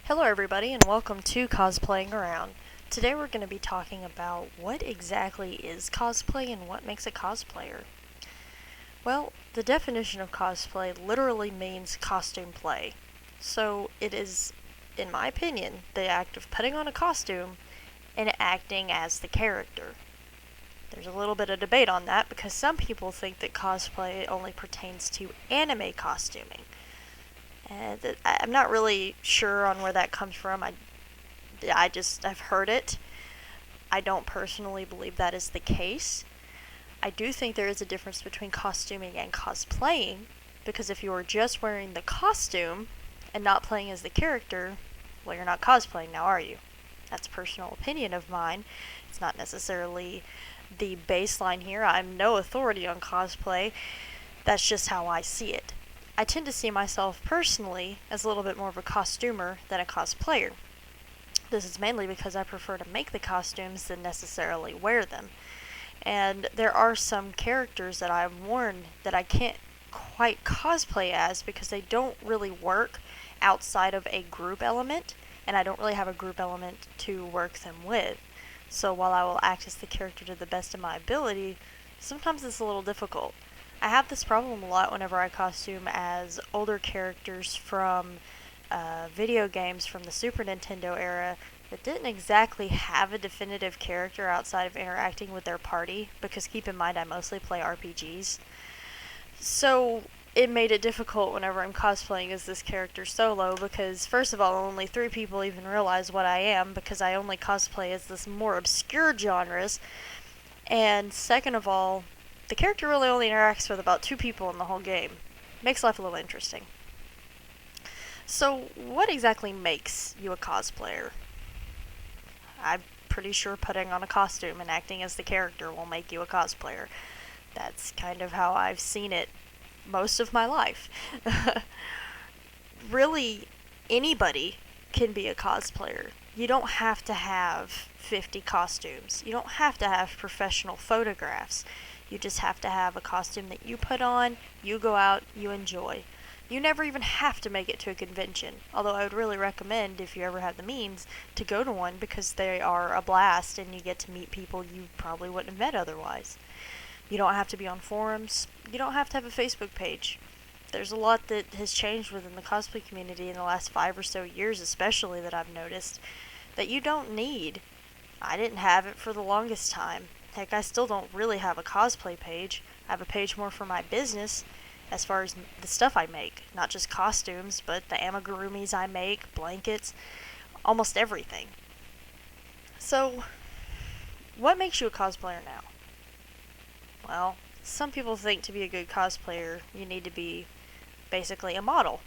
Hello everybody and welcome to Cosplaying Around. Today we're going to be talking about what exactly is cosplay and what makes a cosplayer. Well, the definition of cosplay literally means costume play. So it is, in my opinion, the act of putting on a costume and acting as the character. There's a little bit of debate on that because some people think that cosplay only pertains to anime costuming. And I'm not really sure on where that comes from. I've heard it. I don't personally believe that is the case. I do think there is a difference between costuming and cosplaying, because if you are just wearing the costume and not playing as the character, well, you're not cosplaying now, are you? That's a personal opinion of mine. It's not necessarily the baseline here. I'm no authority on cosplay. That's just how I see it. I tend to see myself personally as a little bit more of a costumer than a cosplayer. This is mainly because I prefer to make the costumes than necessarily wear them. And there are some characters that I've worn that I can't quite cosplay as because they don't really work outside of a group element, and I don't really have a group element to work them with. So while I will act as the character to the best of my ability, sometimes it's a little difficult. I have this problem a lot whenever I costume as older characters from video games from the Super Nintendo era that didn't exactly have a definitive character outside of interacting with their party, because keep in mind I mostly play RPGs. So it made it difficult whenever I'm cosplaying as this character solo, because first of all, only 3 people even realize what I am, because I only cosplay as this more obscure genres, and second of all, the character really only interacts with about 2 people in the whole game. Makes life a little interesting. So, what exactly makes you a cosplayer? I'm pretty sure putting on a costume and acting as the character will make you a cosplayer. That's kind of how I've seen it most of my life. Really, anybody can be a cosplayer. You don't have to have 50 costumes. You don't have to have professional photographs. You just have to have a costume that you put on, you go out, you enjoy. You never even have to make it to a convention, although I would really recommend, if you ever have the means, to go to one because they are a blast and you get to meet people you probably wouldn't have met otherwise. You don't have to be on forums. You don't have to have a Facebook page. There's a lot that has changed within the cosplay community in the last 5 or so years, especially, that I've noticed, that you don't need. I didn't have it for the longest time. Heck, I still don't really have a cosplay page. I have a page more for my business, as far as the stuff I make. Not just costumes, but the amigurumis I make, blankets, almost everything. So, what makes you a cosplayer now? Well, some people think to be a good cosplayer, you need to be basically a model.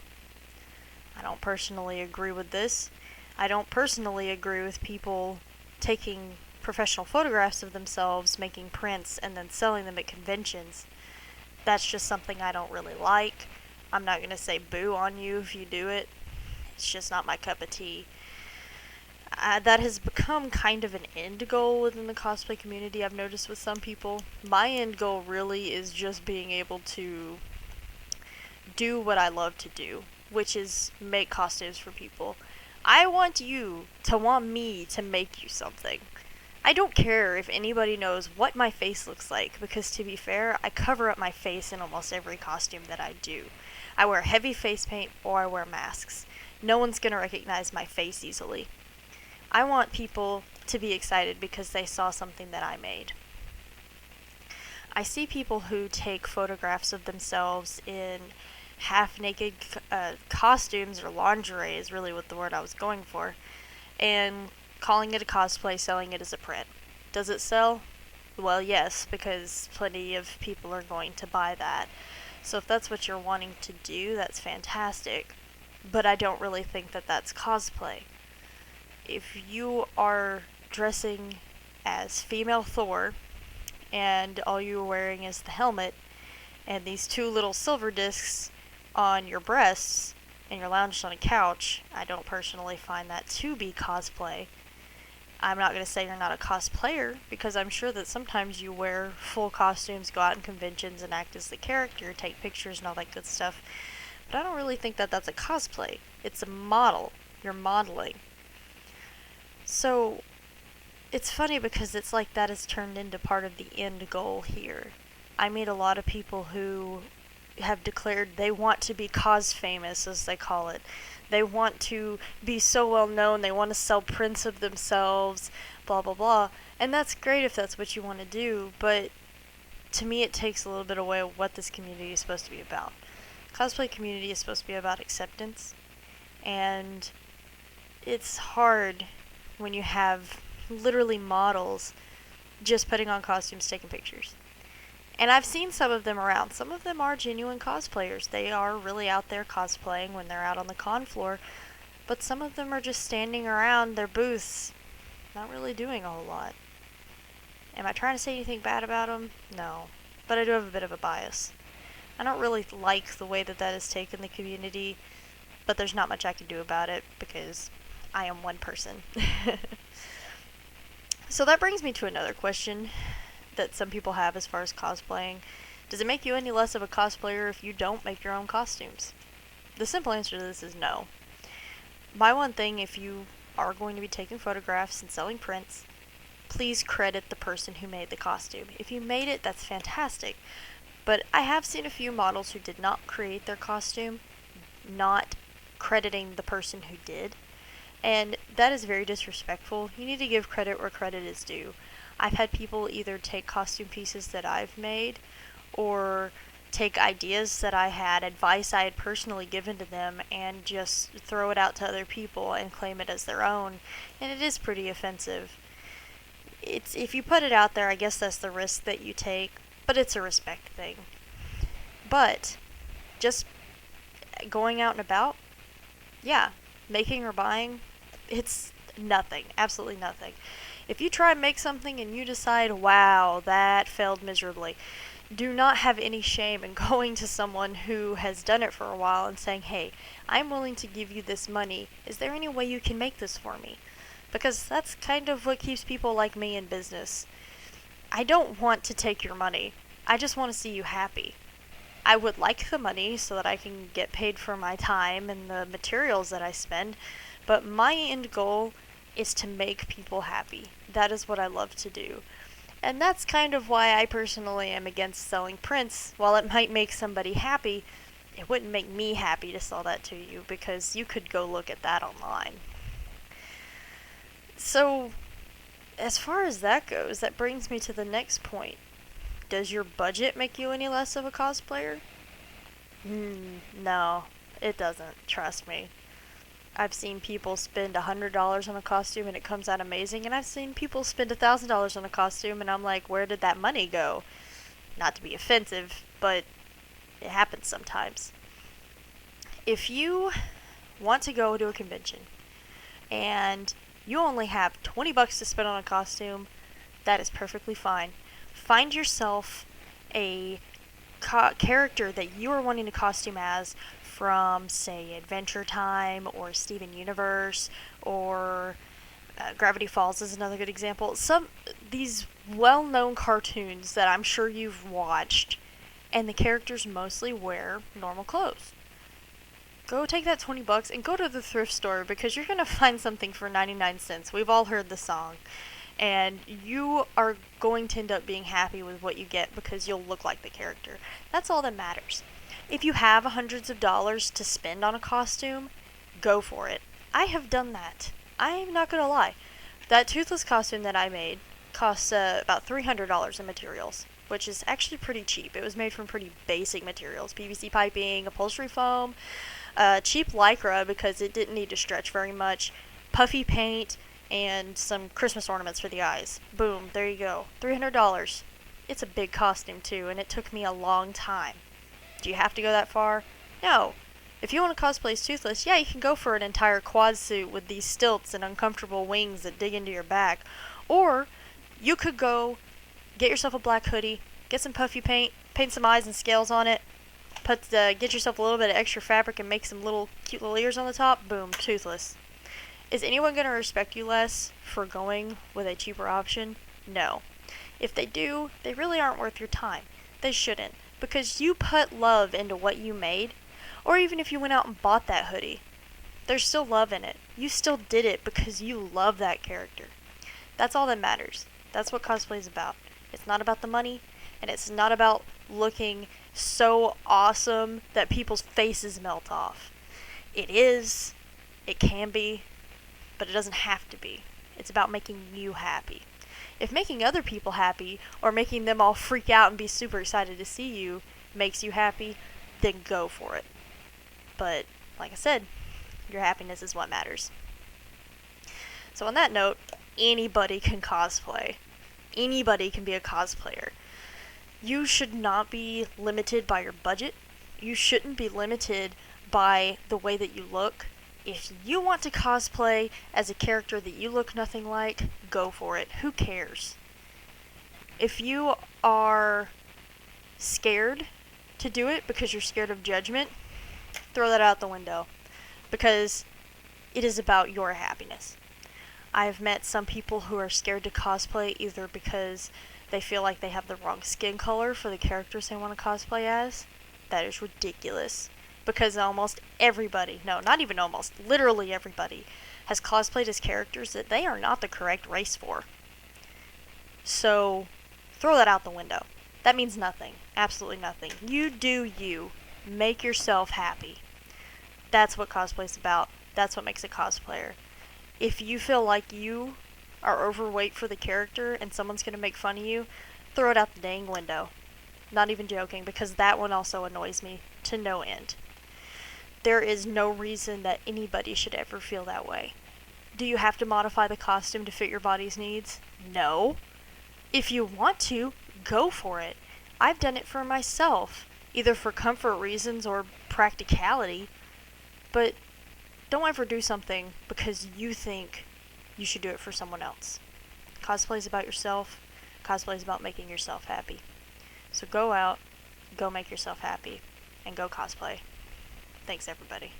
I don't personally agree with this. I don't personally agree with people taking professional photographs of themselves, making prints, and then selling them at conventions. That's just something I don't really like. I'm not going to say boo on you if you do it. It's just not my cup of tea. That has become kind of an end goal within the cosplay community, I've noticed with some people. My end goal really is just being able to do what I love to do, which is make costumes for people. I want you to want me to make you something. I don't care if anybody knows what my face looks like, because to be fair, I cover up my face in almost every costume that I do. I wear heavy face paint or I wear masks. No one's gonna recognize my face easily. I want people to be excited because they saw something that I made. I see people who take photographs of themselves in half-naked costumes, or lingerie is really what the word I was going for, and calling it a cosplay, selling it as a print. Does it sell? Well, yes, because plenty of people are going to buy that. So if that's what you're wanting to do, that's fantastic. But I don't really think that that's cosplay. If you are dressing as female Thor, and all you're wearing is the helmet, and these 2 little silver discs on your breasts, and you're lounged on a couch, I don't personally find that to be cosplay. I'm not going to say you're not a cosplayer, because I'm sure that sometimes you wear full costumes, go out in conventions and act as the character, take pictures and all that good stuff. But I don't really think that that's a cosplay. It's a model. you're modeling. So it's funny because it's like that has turned into part of the end goal here. I meet a lot of people who have declared they want to be cos famous, as they call it. They want to be so well known, they want to sell prints of themselves, blah blah blah. And that's great if that's what you want to do, but to me it takes a little bit away of what this community is supposed to be about. Cosplay community is supposed to be about acceptance, and it's hard when you have literally models just putting on costumes, taking pictures. And I've seen some of them around. Some of them are genuine cosplayers. They are really out there cosplaying when they're out on the con floor. But some of them are just standing around their booths, not really doing a whole lot. Am I trying to say anything bad about them? No. But I do have a bit of a bias. I don't really like the way that has taken the community, but there's not much I can do about it because I am one person. So that brings me to another question that some people have as far as cosplaying. Does it make you any less of a cosplayer if you don't make your own costumes? The simple answer to this is no. My one thing, if you are going to be taking photographs and selling prints, please credit the person who made the costume. If you made it, that's fantastic. But I have seen a few models who did not create their costume, not crediting the person who did. And that is very disrespectful. You need to give credit where credit is due. I've had people either take costume pieces that I've made or take ideas that I had, advice I had personally given to them, and just throw it out to other people and claim it as their own. And it is pretty offensive. If you put it out there, I guess that's the risk that you take, but it's a respect thing. But just going out and about, yeah, making or buying, it's nothing, absolutely nothing. If you try and make something and you decide, wow, that failed miserably, do not have any shame in going to someone who has done it for a while and saying, hey, I'm willing to give you this money. Is there any way you can make this for me? Because that's kind of what keeps people like me in business. I don't want to take your money. I just want to see you happy. I would like the money so that I can get paid for my time and the materials that I spend, but my end goal is to make people happy. That is what I love to do. And that's kind of why I personally am against selling prints. While it might make somebody happy, it wouldn't make me happy to sell that to you because you could go look at that online. So, as far as that goes, that brings me to the next point. Does your budget make you any less of a cosplayer? No, it doesn't. Trust me. I've seen people spend $100 on a costume and it comes out amazing, and I've seen people spend $1,000 on a costume and I'm like, where did that money go? Not to be offensive, but it happens sometimes. If you want to go to a convention and you only have $20 to spend on a costume, that is perfectly fine. Find yourself a character that you are wanting to costume as from, say, Adventure Time or Steven Universe or Gravity Falls is another good example. These well-known cartoons that I'm sure you've watched, and the characters mostly wear normal clothes. Go take that $20 and go to the thrift store because you're going to find something for 99 cents. We've all heard the song. And you are going to end up being happy with what you get because you'll look like the character. That's all that matters. If you have hundreds of dollars to spend on a costume, go for it. I have done that. I'm not going to lie. That toothless costume that I made cost about $300 in materials, which is actually pretty cheap. It was made from pretty basic materials. PVC piping, upholstery foam, cheap lycra because it didn't need to stretch very much, puffy paint, and some Christmas ornaments for the eyes. Boom, there you go. $300. It's a big costume too, and it took me a long time. Do you have to go that far? No. If you want to cosplay as Toothless, yeah, you can go for an entire quad suit with these stilts and uncomfortable wings that dig into your back. Or you could go get yourself a black hoodie, get some puffy paint, paint some eyes and scales on it, get yourself a little bit of extra fabric and make some little cute little ears on the top. Boom, Toothless. Is anyone going to respect you less for going with a cheaper option? No. If they do, they really aren't worth your time. They shouldn't, because you put love into what you made, or even if you went out and bought that hoodie, there's still love in it. You still did it because you love that character. That's all that matters. That's what cosplay is about. It's not about the money, and it's not about looking so awesome that people's faces melt off. It is, it can be, but it doesn't have to be. It's about making you happy. If making other people happy, or making them all freak out and be super excited to see you, makes you happy, then go for it. But, like I said, your happiness is what matters. So on that note, anybody can cosplay. Anybody can be a cosplayer. You should not be limited by your budget. You shouldn't be limited by the way that you look. If you want to cosplay as a character that you look nothing like, go for it. Who cares? If you are scared to do it because you're scared of judgment, throw that out the window. Because it is about your happiness. I've met some people who are scared to cosplay either because they feel like they have the wrong skin color for the characters they want to cosplay as. That is ridiculous. Because almost everybody, no, not even almost, literally everybody, has cosplayed as characters that they are not the correct race for. So, throw that out the window. That means nothing. Absolutely nothing. You do you. Make yourself happy. That's what cosplay's about. That's what makes a cosplayer. If you feel like you are overweight for the character and someone's going to make fun of you, throw it out the dang window. Not even joking, because that one also annoys me to no end. There is no reason that anybody should ever feel that way. Do you have to modify the costume to fit your body's needs? No. If you want to, go for it. I've done it for myself, either for comfort reasons or practicality, but don't ever do something because you think you should do it for someone else. Cosplay is about yourself. Cosplay is about making yourself happy. So go out, go make yourself happy, and go cosplay. Thanks, everybody.